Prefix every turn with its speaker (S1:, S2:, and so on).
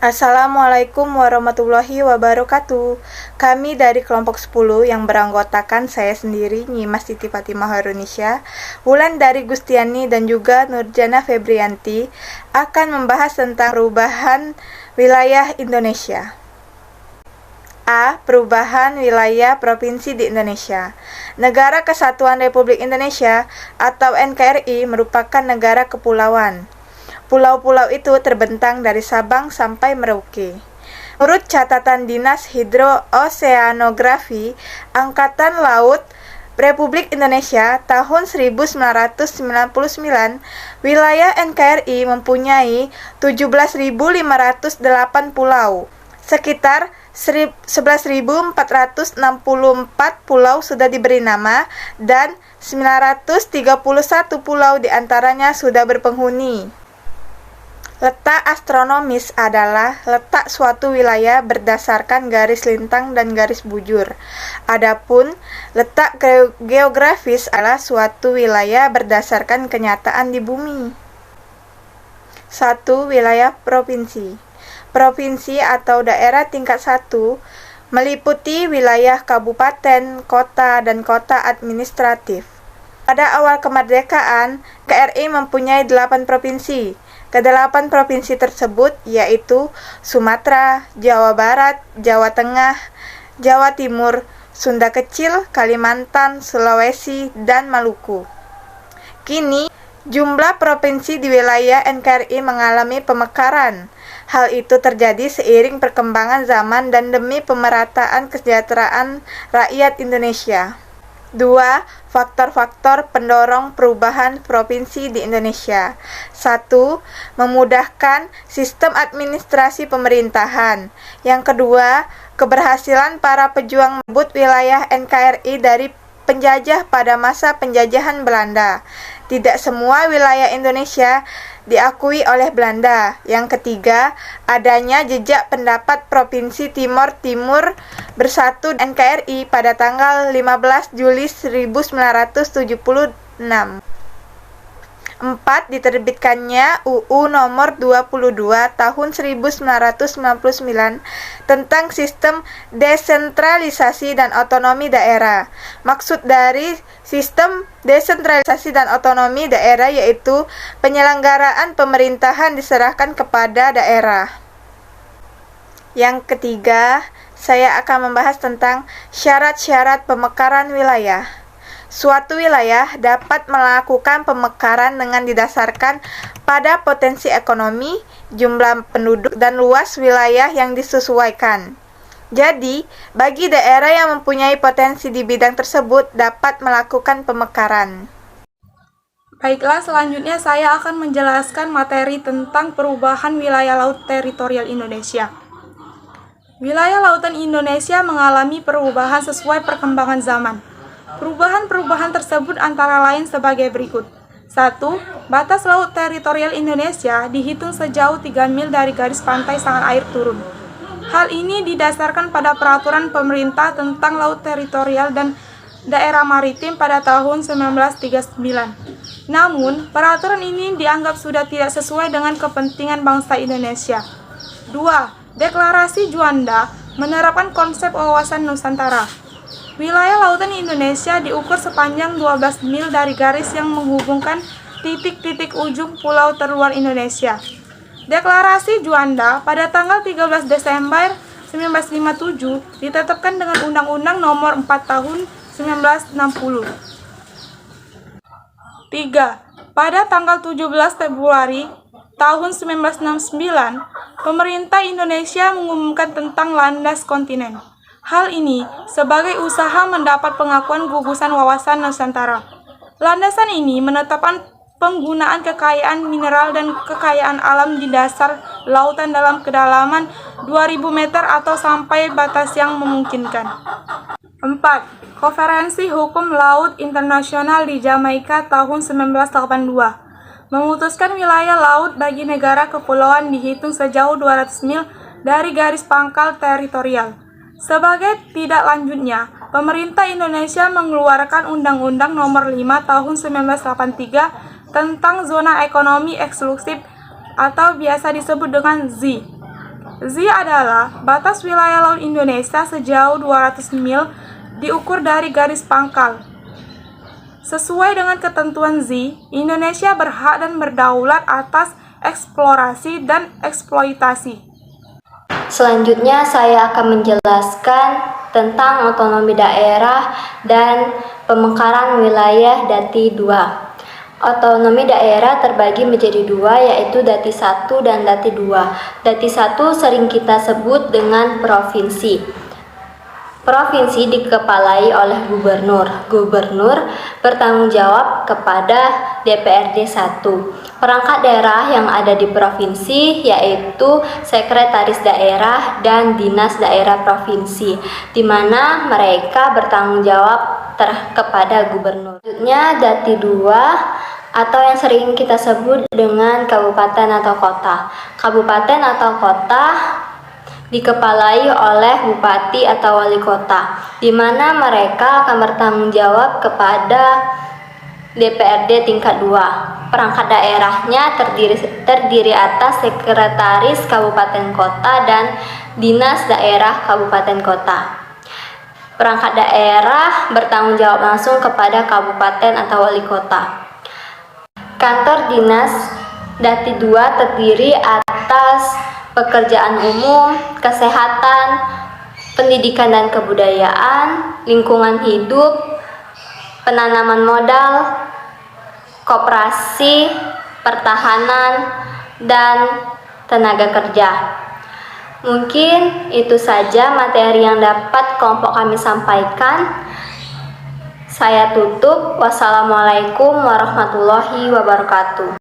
S1: Assalamualaikum warahmatullahi wabarakatuh. Kami dari kelompok 10 yang beranggotakan saya sendiri, Nyimas Siti Fatimah Harunisya, Wulan dari Gustiani dan juga Nurjana Febrianti akan membahas tentang perubahan wilayah Indonesia. A. Perubahan wilayah provinsi di Indonesia. Negara Kesatuan Republik Indonesia atau NKRI merupakan negara kepulauan. Pulau-pulau itu terbentang dari Sabang sampai Merauke. Menurut catatan Dinas Hidrooseanografi Angkatan Laut Republik Indonesia tahun 1999, wilayah NKRI mempunyai 17.508 pulau. Sekitar 11.464 pulau sudah diberi nama dan 931 pulau diantaranya sudah berpenghuni. Letak astronomis adalah letak suatu wilayah berdasarkan garis lintang dan garis bujur. Adapun letak geografis adalah suatu wilayah berdasarkan kenyataan di bumi. 1. Wilayah provinsi. Provinsi atau daerah tingkat 1 meliputi wilayah kabupaten, kota, dan kota administratif. Pada awal kemerdekaan, KRI mempunyai 8 provinsi. Kedelapan provinsi tersebut yaitu Sumatera, Jawa Barat, Jawa Tengah, Jawa Timur, Sunda Kecil, Kalimantan, Sulawesi, dan Maluku. Kini, jumlah provinsi di wilayah NKRI mengalami pemekaran. Hal itu terjadi seiring perkembangan zaman dan demi pemerataan kesejahteraan rakyat Indonesia. 2. Faktor-faktor pendorong perubahan provinsi di Indonesia. 1. Memudahkan sistem administrasi pemerintahan. Yang kedua, keberhasilan para pejuang merebut wilayah NKRI dari penjajah pada masa penjajahan Belanda. Tidak semua wilayah Indonesia diakui oleh Belanda. Yang ketiga, adanya jejak pendapat Provinsi Timor Timur bersatu NKRI pada tanggal 15 Juli 1976. 4. Diterbitkannya UU nomor 22 tahun 1999 tentang sistem desentralisasi dan otonomi daerah. Maksud dari sistem desentralisasi dan otonomi daerah yaitu penyelenggaraan pemerintahan diserahkan kepada daerah. Yang ketiga, saya akan membahas tentang syarat-syarat pemekaran wilayah. Suatu wilayah dapat melakukan pemekaran dengan didasarkan pada potensi ekonomi, jumlah penduduk, dan luas wilayah yang disesuaikan. Jadi, bagi daerah yang mempunyai potensi di bidang tersebut dapat melakukan pemekaran.
S2: Baiklah, selanjutnya saya akan menjelaskan materi tentang perubahan wilayah laut teritorial Indonesia. Wilayah lautan Indonesia mengalami perubahan sesuai perkembangan zaman. Perubahan-perubahan tersebut antara lain sebagai berikut. 1. Batas laut teritorial Indonesia dihitung sejauh 3 mil dari garis pantai saat air turun. Hal ini didasarkan pada peraturan pemerintah tentang laut teritorial dan daerah maritim pada tahun 1939. Namun, peraturan ini dianggap sudah tidak sesuai dengan kepentingan bangsa Indonesia. 2. Deklarasi Juanda menerapkan konsep wawasan Nusantara. Wilayah lautan Indonesia diukur sepanjang 12 mil dari garis yang menghubungkan titik-titik ujung pulau terluar Indonesia. Deklarasi Juanda pada tanggal 13 Desember 1957 ditetapkan dengan Undang-Undang Nomor 4 Tahun 1960. 3. Pada tanggal 17 Februari tahun 1969, pemerintah Indonesia mengumumkan tentang landas kontinen. Hal ini sebagai usaha mendapat pengakuan gugusan wawasan Nusantara. Landasan ini menetapkan penggunaan kekayaan mineral dan kekayaan alam di dasar lautan dalam kedalaman 2000 meter atau sampai batas yang memungkinkan. 4. Konferensi Hukum Laut Internasional di Jamaika tahun 1982 memutuskan wilayah laut bagi negara kepulauan dihitung sejauh 200 mil dari garis pangkal teritorial. Sebagai tidak lanjutnya, pemerintah Indonesia mengeluarkan Undang-Undang Nomor 5 Tahun 1983 tentang Zona Ekonomi Eksklusif atau biasa disebut dengan ZI. Z adalah batas wilayah laut Indonesia sejauh 200 mil diukur dari garis pangkal. Sesuai dengan ketentuan Z, Indonesia berhak dan berdaulat atas eksplorasi dan eksploitasi.
S3: Selanjutnya saya akan menjelaskan tentang otonomi daerah dan pemekaran wilayah Dati 2. Otonomi daerah terbagi menjadi dua, yaitu Dati 1 dan Dati 2. Dati 1 sering kita sebut dengan provinsi. Provinsi dikepalai oleh gubernur. Gubernur bertanggung jawab kepada DPRD 1. Perangkat daerah yang ada di provinsi yaitu sekretaris daerah dan dinas daerah provinsi, di mana mereka bertanggung jawab kepada gubernur. Selanjutnya Dati 2 atau yang sering kita sebut dengan kabupaten atau kota. Kabupaten atau kota dikepalai oleh bupati atau wali kota, di mana mereka akan bertanggung jawab kepada DPRD tingkat 2. Perangkat daerahnya terdiri atas sekretaris kabupaten kota dan dinas daerah kabupaten kota. Perangkat daerah bertanggung jawab langsung kepada kabupaten atau wali kota. Kantor dinas Dati 2 terdiri atas pekerjaan umum, kesehatan, pendidikan dan kebudayaan, lingkungan hidup, penanaman modal, koperasi, pertahanan, dan tenaga kerja. Mungkin itu saja materi yang dapat kelompok kami sampaikan. Saya tutup. Wassalamualaikum warahmatullahi wabarakatuh.